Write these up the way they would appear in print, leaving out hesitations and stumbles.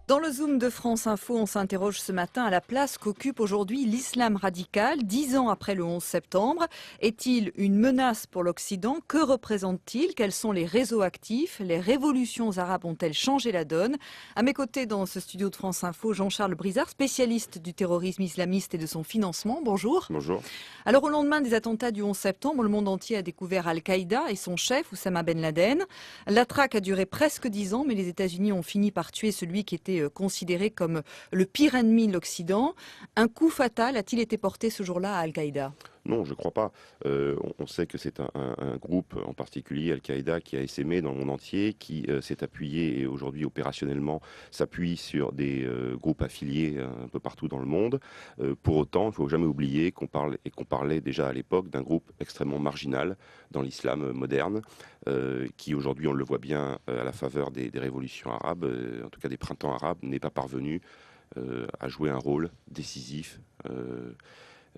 Dans le Zoom de France Info, on s'interroge ce matin à la place qu'occupe aujourd'hui l'islam radical, 10 ans après le 11 septembre. Est-il une menace pour l'Occident? Que représente-t-il? Quels sont les réseaux actifs? Les révolutions arabes ont-elles changé la donne? À mes côtés dans ce studio de France Info, Jean-Charles Brizard, spécialiste du terrorisme islamiste et de son financement. Bonjour. Bonjour. Alors au lendemain des attentats du 11 septembre, le monde entier a découvert Al-Qaïda et son chef, Oussama Ben Laden. La traque a duré presque 10 ans, mais les États-Unis ont fini par tuer celui qui était considéré comme le pire ennemi de l'Occident. Un coup fatal a-t-il été porté ce jour-là à Al-Qaïda ? Non, je ne crois pas. On sait que c'est un groupe en particulier, Al-Qaïda, qui a essaimé dans le monde entier, qui s'est appuyé et aujourd'hui opérationnellement s'appuie sur des groupes affiliés un peu partout dans le monde. Pour autant, il ne faut jamais oublier qu'on parlait déjà à l'époque d'un groupe extrêmement marginal dans l'islam moderne, qui aujourd'hui, on le voit bien à la faveur des révolutions arabes, en tout cas des printemps arabes, n'est pas parvenu à jouer un rôle décisif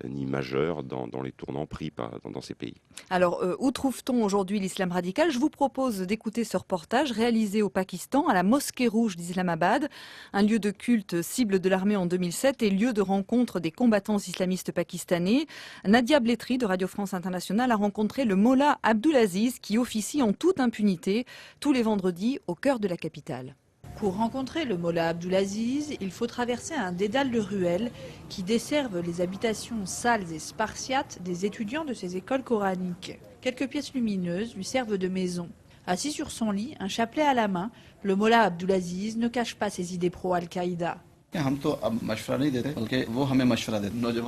ni majeur dans les tournants pris dans ces pays. Alors, où trouve-t-on aujourd'hui l'islam radical? Je vous propose d'écouter ce reportage réalisé au Pakistan, à la Mosquée Rouge d'Islamabad, un lieu de culte cible de l'armée en 2007 et lieu de rencontre des combattants islamistes pakistanais. Nadia Blétry de Radio France Internationale a rencontré le Mollah Abdulaziz qui officie en toute impunité tous les vendredis au cœur de la capitale. Pour rencontrer le Mollah Abdulaziz, il faut traverser un dédale de ruelles qui desservent les habitations sales et spartiates des étudiants de ces écoles coraniques. Quelques pièces lumineuses lui servent de maison. Assis sur son lit, un chapelet à la main, le Mollah Abdulaziz ne cache pas ses idées pro-Al-Qaïda.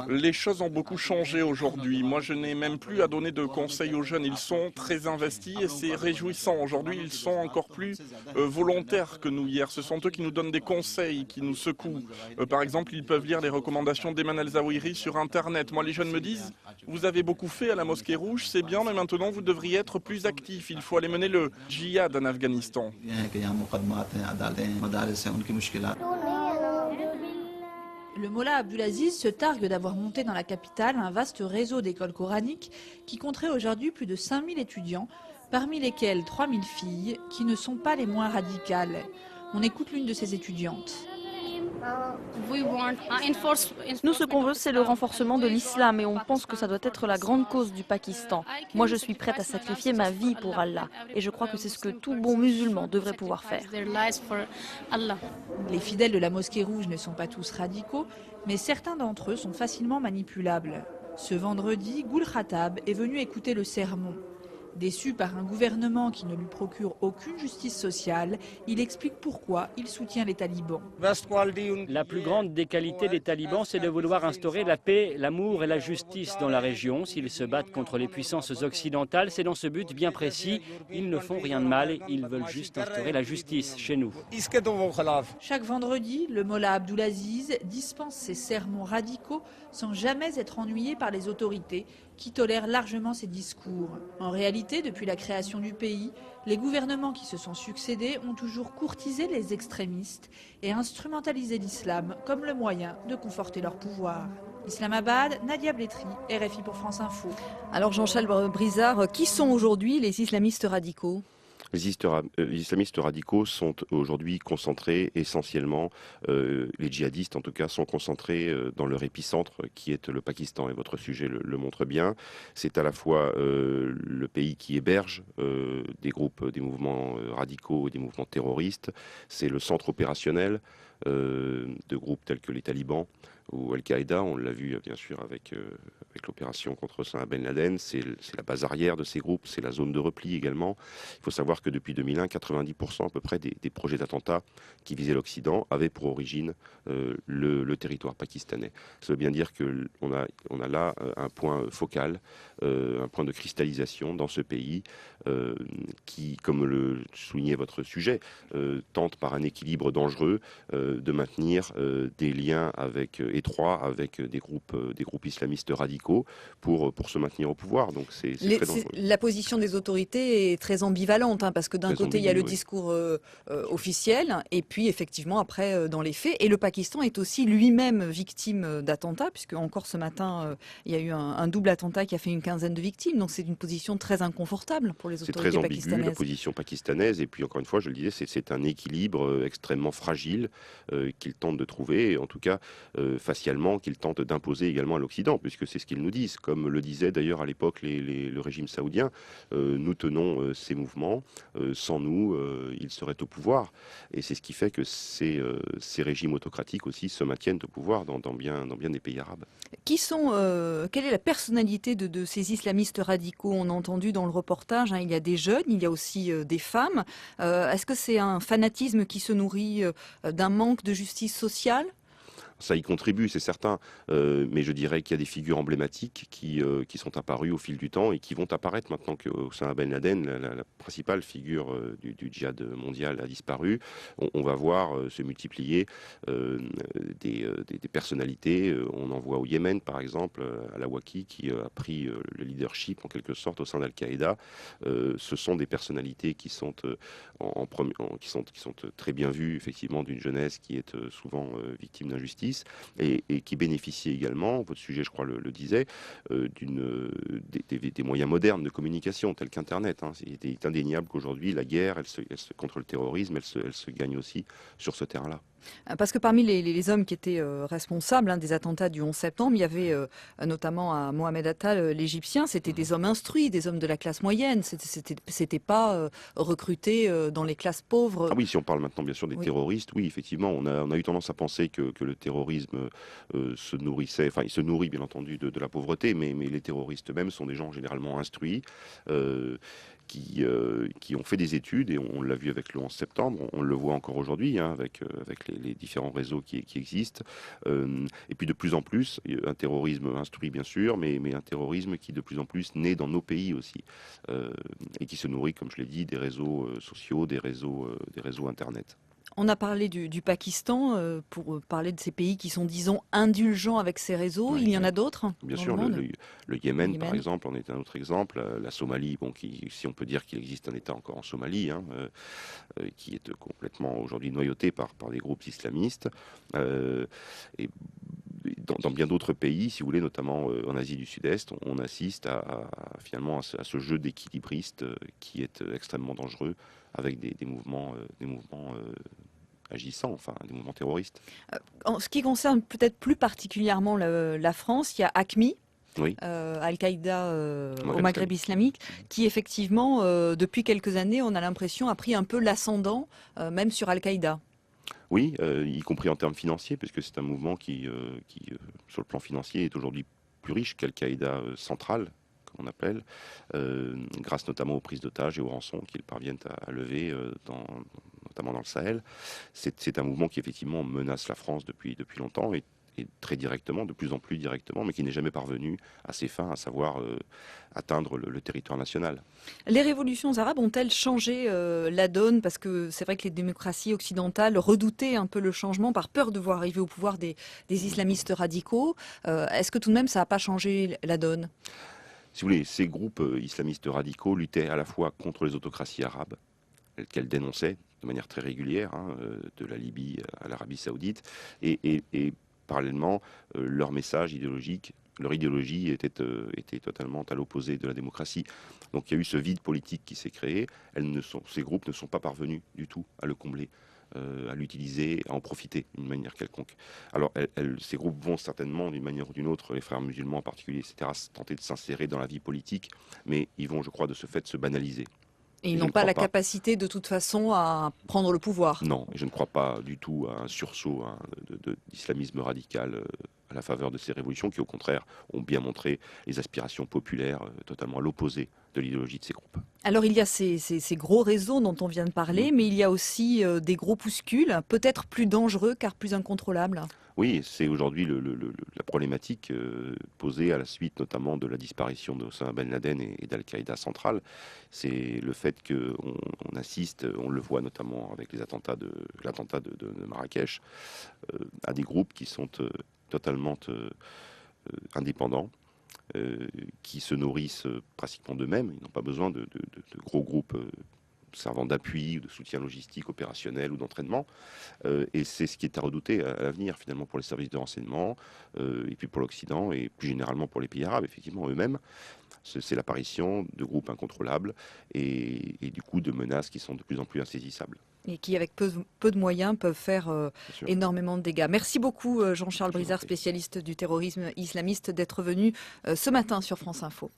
Les choses ont beaucoup changé aujourd'hui. Moi, je n'ai même plus à donner de conseils aux jeunes. Ils sont très investis et c'est réjouissant. Aujourd'hui, ils sont encore plus volontaires que nous hier. Ce sont eux qui nous donnent des conseils, qui nous secouent. Par exemple, ils peuvent lire les recommandations d'Ayman El-Zawahiri sur Internet. Moi, les jeunes me disent, vous avez beaucoup fait à la Mosquée Rouge, c'est bien, mais maintenant, vous devriez être plus actifs. Il faut aller mener le djihad en Afghanistan. Le Mollah Abdulaziz se targue d'avoir monté dans la capitale un vaste réseau d'écoles coraniques qui compterait aujourd'hui plus de 5000 étudiants, parmi lesquels 3000 filles qui ne sont pas les moins radicales. On écoute l'une de ces étudiantes. Nous, ce qu'on veut, c'est le renforcement de l'islam et on pense que ça doit être la grande cause du Pakistan. Moi, je suis prête à sacrifier ma vie pour Allah et je crois que c'est ce que tout bon musulman devrait pouvoir faire. Les fidèles de la Mosquée Rouge ne sont pas tous radicaux, mais certains d'entre eux sont facilement manipulables. Ce vendredi, Gul Khattab est venu écouter le sermon. Déçu par un gouvernement qui ne lui procure aucune justice sociale, il explique pourquoi il soutient les talibans. La plus grande des qualités des talibans, c'est de vouloir instaurer la paix, l'amour et la justice dans la région. S'ils se battent contre les puissances occidentales, c'est dans ce but bien précis. Ils ne font rien de mal, ils veulent juste instaurer la justice chez nous. Chaque vendredi, le Mollah Abdulaziz dispense ses sermons radicaux sans jamais être ennuyé par les autorités qui tolèrent largement ses discours. En réalité, depuis la création du pays, les gouvernements qui se sont succédés ont toujours courtisé les extrémistes et instrumentalisé l'islam comme le moyen de conforter leur pouvoir. Islamabad, Nadia Blétry, RFI pour France Info. Alors Jean-Charles Brizard, qui sont aujourd'hui les islamistes radicaux ? Les islamistes radicaux sont aujourd'hui concentrés essentiellement, les djihadistes en tout cas, sont concentrés dans leur épicentre qui est le Pakistan et votre sujet le montre bien. C'est à la fois le pays qui héberge des groupes, des mouvements radicaux et des mouvements terroristes. C'est le centre opérationnel de groupes tels que les talibans ou Al-Qaïda. On l'a vu bien sûr avec l'opération contre Osama Ben Laden. C'est la base arrière de ces groupes, c'est la zone de repli également. Il faut savoir que depuis 2001, 90% à peu près des projets d'attentats qui visaient l'Occident avaient pour origine le territoire pakistanais. Ça veut bien dire qu'on a là un point focal, un point de cristallisation dans ce pays qui, comme le soulignait votre sujet, tente par un équilibre dangereux de maintenir des liens étroits avec des groupes islamistes radicaux pour se maintenir au pouvoir. Donc c'est très dangereux. La position des autorités est très ambivalente, parce que d'un côté il y a le discours officiel et puis effectivement après dans les faits. Et le Pakistan est aussi lui-même victime d'attentats, puisque encore ce matin il y a eu un double attentat qui a fait une quinzaine de victimes. Donc c'est une position très inconfortable pour les autorités pakistanaises. C'est très ambigu la position pakistanaise et puis encore une fois je le disais c'est un équilibre extrêmement fragile qu'ils tentent de trouver, et en tout cas facialement qu'ils tentent d'imposer également à l'Occident, puisque c'est ce qu'ils nous disent. Comme le disait d'ailleurs à l'époque le régime saoudien, nous tenons ces mouvements, sans nous, ils seraient au pouvoir. Et c'est ce qui fait que ces régimes autocratiques aussi se maintiennent au pouvoir dans bien des pays arabes. Quelle est la personnalité de ces islamistes radicaux? On a entendu dans le reportage, il y a des jeunes, il y a aussi des femmes. Est-ce que c'est un fanatisme qui se nourrit d'un manque de justice sociale? Ça y contribue, c'est certain, mais je dirais qu'il y a des figures emblématiques qui sont apparues au fil du temps et qui vont apparaître maintenant que Osama Ben Laden, la principale figure du djihad mondial, a disparu. On va voir se multiplier des personnalités. On en voit au Yémen, par exemple, Al-Awaki, qui a pris le leadership en quelque sorte au sein d'Al-Qaïda. Ce sont des personnalités qui sont très bien vues, effectivement, d'une jeunesse qui est souvent victime d'injustice. Et qui bénéficie également, votre sujet je crois le disait, des moyens modernes de communication tels qu'Internet. Il est indéniable qu'aujourd'hui la guerre contre le terrorisme, elle se gagne aussi sur ce terrain-là. Parce que parmi les hommes qui étaient responsables des attentats du 11 septembre, il y avait notamment à Mohamed Atta, l'Égyptien, c'était des hommes instruits, des hommes de la classe moyenne, c'était pas recruté dans les classes pauvres. Ah oui, si on parle maintenant bien sûr des terroristes, oui, effectivement, on a eu tendance à penser que le terrorisme se nourrissait, enfin il se nourrit bien entendu de la pauvreté, mais les terroristes eux-mêmes sont des gens généralement instruits, qui ont fait des études, et on l'a vu avec le 11 septembre, on le voit encore aujourd'hui avec les différents réseaux qui existent. Et puis de plus en plus, un terrorisme instruit bien sûr, mais un terrorisme qui de plus en plus naît dans nos pays aussi, et qui se nourrit, comme je l'ai dit, des réseaux sociaux, des réseaux Internet. On a parlé du Pakistan pour parler de ces pays qui sont, disons, indulgents avec ces réseaux. Oui, il y en a d'autres bien dans sûr, le monde. le Yémen, par exemple, en est un autre exemple. La Somalie, si on peut dire qu'il existe un État encore en Somalie, qui est complètement aujourd'hui noyauté par des groupes islamistes. Et dans bien d'autres pays, si vous voulez, notamment en Asie du Sud-Est, on assiste finalement à ce jeu d'équilibristes qui est extrêmement dangereux, avec des mouvements agissants, enfin des mouvements terroristes. En ce qui concerne peut-être plus particulièrement la France, il y a AQMI. Oui. Al-Qaïda au Maghreb islamique, qui effectivement, depuis quelques années, on a l'impression, a pris un peu l'ascendant, même sur Al-Qaïda. Oui, y compris en termes financiers, puisque c'est un mouvement qui sur le plan financier, est aujourd'hui plus riche qu'Al-Qaïda centrale, comme on appelle, grâce notamment aux prises d'otages et aux rançons qu'ils parviennent à lever, notamment dans le Sahel. C'est un mouvement qui effectivement menace la France depuis longtemps, et très directement, de plus en plus directement, mais qui n'est jamais parvenu à ses fins, à savoir atteindre le territoire national. Les révolutions arabes ont-elles changé la donne? Parce que c'est vrai que les démocraties occidentales redoutaient un peu le changement par peur de voir arriver au pouvoir des islamistes radicaux. Est-ce que tout de même ça n'a pas changé la donne? Si vous voulez, ces groupes islamistes radicaux luttaient à la fois contre les autocraties arabes, qu'elles dénonçaient de manière très régulière, de la Libye à l'Arabie saoudite, et parallèlement, leur message idéologique, leur idéologie était totalement à l'opposé de la démocratie. Donc il y a eu ce vide politique qui s'est créé. Ces groupes ne sont pas parvenus du tout à le combler, à l'utiliser, à en profiter d'une manière quelconque. Alors ces groupes vont certainement, d'une manière ou d'une autre, les frères musulmans en particulier, etc., tenter de s'insérer dans la vie politique, mais ils vont, je crois, de ce fait se banaliser. Et ils n'ont pas la capacité de toute façon à prendre le pouvoir. Non, et je ne crois pas du tout à un sursaut d'islamisme radical à la faveur de ces révolutions qui, au contraire, ont bien montré les aspirations populaires totalement à l'opposé de l'idéologie de ces groupes. Alors il y a ces gros réseaux dont on vient de parler, mais il y a aussi des groupuscules, peut-être plus dangereux car plus incontrôlables. Oui, c'est aujourd'hui la problématique posée à la suite notamment de la disparition d'Osama Ben Laden et d'Al-Qaïda centrale. C'est le fait qu'on assiste, on le voit notamment avec l'attentat de Marrakech, à des groupes qui sont totalement indépendants, qui se nourrissent pratiquement d'eux-mêmes. Ils n'ont pas besoin de gros groupes servant d'appui, ou de soutien logistique, opérationnel ou d'entraînement. Et c'est ce qui est à redouter à l'avenir, finalement, pour les services de renseignement, et puis pour l'Occident, et plus généralement pour les pays arabes, effectivement, eux-mêmes. C'est l'apparition de groupes incontrôlables et du coup de menaces qui sont de plus en plus insaisissables. Et qui, avec peu de moyens, peuvent faire énormément de dégâts. Merci beaucoup, Jean-Charles Brizard, spécialiste du terrorisme islamiste, d'être venu ce matin sur France Info.